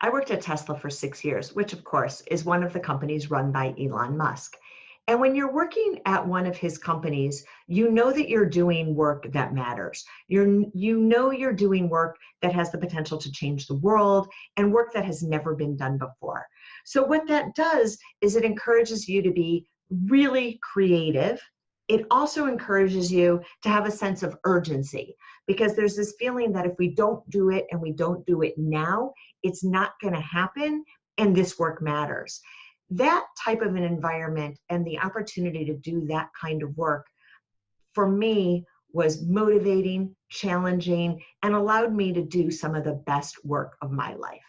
I worked at Tesla for 6 years, which of course is one of the companies run by Elon Musk. And when you're working at one of his companies, you know that you're doing work that matters. You're doing work that has the potential to change the world and work that has never been done before. So what that does is it encourages you to be really creative. It also encourages you to have a sense of urgency, because there's this feeling that if we don't do it and we don't do it now, it's not going to happen, and this work matters. That type of an environment and the opportunity to do that kind of work, for me, was motivating, challenging, and allowed me to do some of the best work of my life.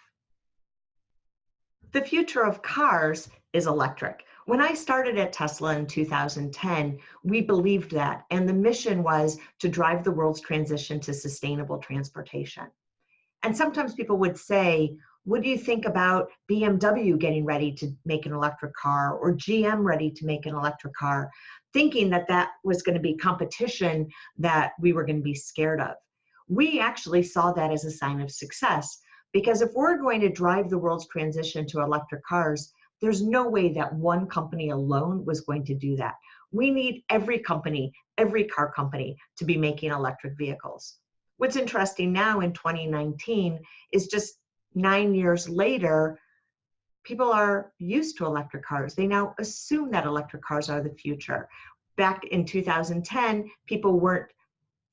The future of cars is electric. When I started at Tesla in 2010, we believed that, and the mission was to drive the world's transition to sustainable transportation. And sometimes people would say, what do you think about BMW getting ready to make an electric car, or GM ready to make an electric car, thinking that that was going to be competition that we were going to be scared of. We actually saw that as a sign of success, because if we're going to drive the world's transition to electric cars, there's no way that one company alone was going to do that. We need every company, every car company, to be making electric vehicles. What's interesting now in 2019 is just 9 years later, people are used to electric cars. They now assume that electric cars are the future. Back in 2010, people weren't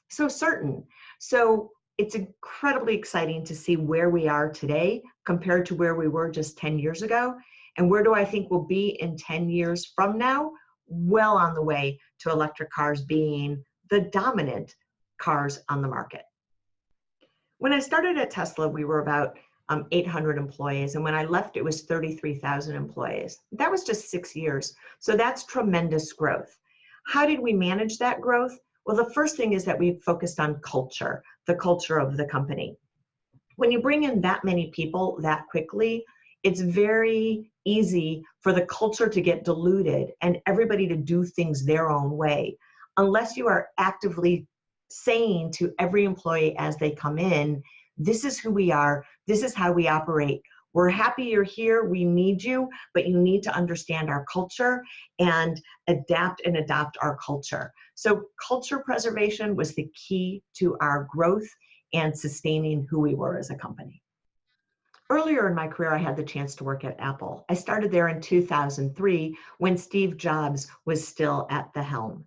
so certain. So it's incredibly exciting to see where we are today compared to where we were just 10 years ago. And where do I think we'll be in 10 years from now? Well on the way to electric cars being the dominant cars on the market. When I started at Tesla, we were about 800 employees. And when I left, it was 33,000 employees. That was just 6 years. So that's tremendous growth. How did we manage that growth? Well, the first thing is that we focused on culture, the culture of the company. When you bring in that many people that quickly, it's very easy for the culture to get diluted and everybody to do things their own way, unless you are actively saying to every employee as they come in, this is who we are, this is how we operate. We're happy you're here, we need you, but you need to understand our culture and adapt and adopt our culture. So culture preservation was the key to our growth and sustaining who we were as a company. Earlier in my career, I had the chance to work at Apple. I started there in 2003 when Steve Jobs was still at the helm.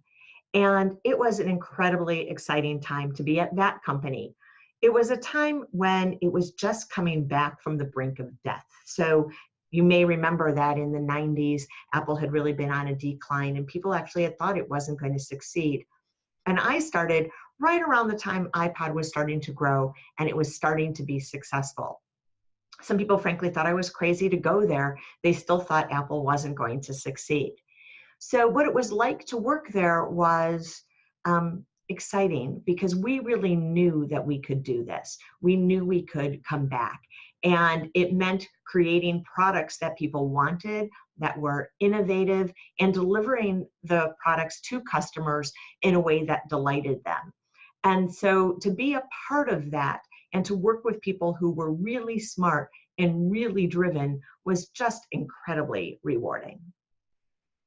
And it was an incredibly exciting time to be at that company. It was a time when it was just coming back from the brink of death. So you may remember that in the 90s, Apple had really been on a decline and people actually had thought it wasn't going to succeed. And I started right around the time iPod was starting to grow and it was starting to be successful. Some people frankly thought I was crazy to go there. They still thought Apple wasn't going to succeed. So what it was like to work there was exciting, because we really knew that we could do this. We knew we could come back. And it meant creating products that people wanted, that were innovative, and delivering the products to customers in a way that delighted them. And so to be a part of that and to work with people who were really smart and really driven was just incredibly rewarding.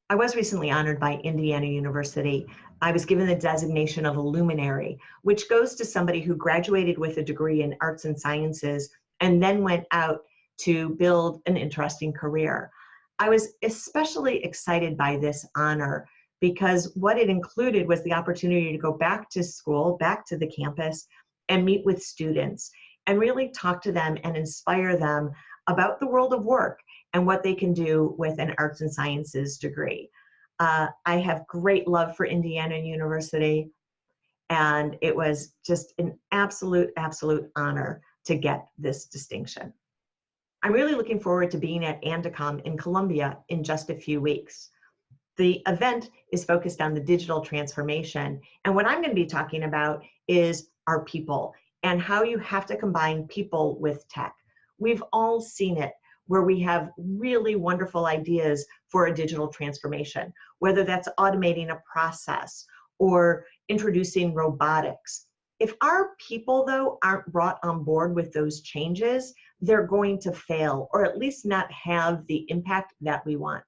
I was recently honored by Indiana University. I was given the designation of a luminary, which goes to somebody who graduated with a degree in arts and sciences and then went out to build an interesting career. I was especially excited by this honor because what it included was the opportunity to go back to school, back to the campus, and meet with students and really talk to them and inspire them about the world of work and what they can do with an arts and sciences degree. I have great love for Indiana University, and it was just an absolute honor to get this distinction. I'm really looking forward to being at Andicom in Colombia in just a few weeks. The event is focused on the digital transformation, and what I'm going to be talking about is our people and how you have to combine people with tech. We've all seen it, where we have really wonderful ideas for a digital transformation, whether that's automating a process or introducing robotics. If our people, though, aren't brought on board with those changes, they're going to fail, or at least not have the impact that we want.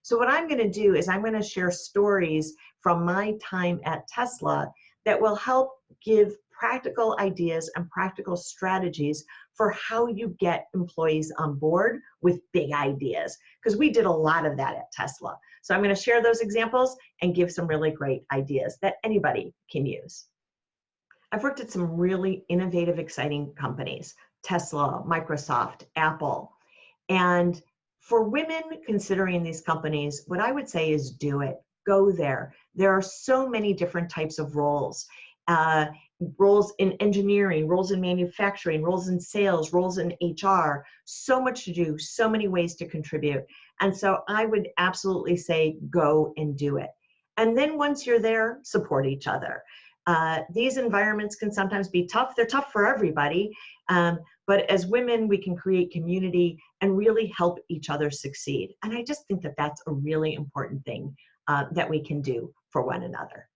So what I'm going to do is I'm going to share stories from my time at Tesla that will help give practical ideas and practical strategies for how you get employees on board with big ideas, because we did a lot of that at Tesla. So I'm going to share those examples and give some really great ideas that anybody can use. I've worked at some really innovative, exciting companies, Tesla, Microsoft, Apple. And for women considering these companies, what I would say is do it. Go there. There are so many different types of roles. Roles in engineering, roles in manufacturing, roles in sales, roles in HR, so much to do, so many ways to contribute. And so I would absolutely say go and do it. And then once you're there, support each other. These environments can sometimes be tough. They're tough for everybody. But as women, we can create community and really help each other succeed. And I just think that that's a really important thing that we can do for one another.